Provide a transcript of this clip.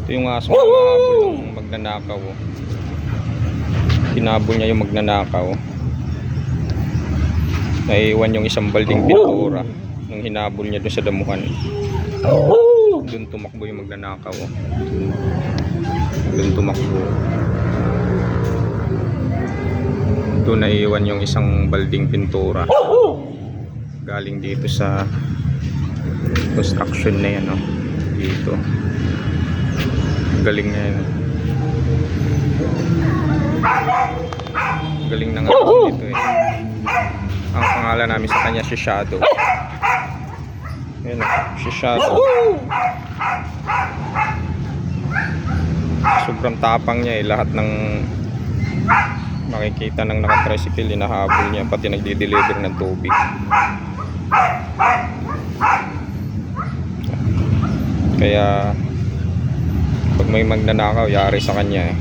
Ito yung aso na mahabol ng magnanakaw. Hinabol niya yung magnanakaw. Naiiwan yung isang balding pintura nung hinabol niya doon sa damuhan. Doon tumakbo yung magnanakaw. Doon tumakbo. Doon naiiwan yung isang balding pintura. Galing dito sa construction na yan, no? Dito. Galing na yan. Galing na nga dito eh. Ang pangalan namin sa kanya si Shadow. Ayan, si Shadow. Sobrang tapang niya eh. Lahat ng makikita ng naka-tricycle, hinahabol niya, pati nagdi-deliver ng tubig. Kaya pag may magnanakaw, yari sa kanya eh.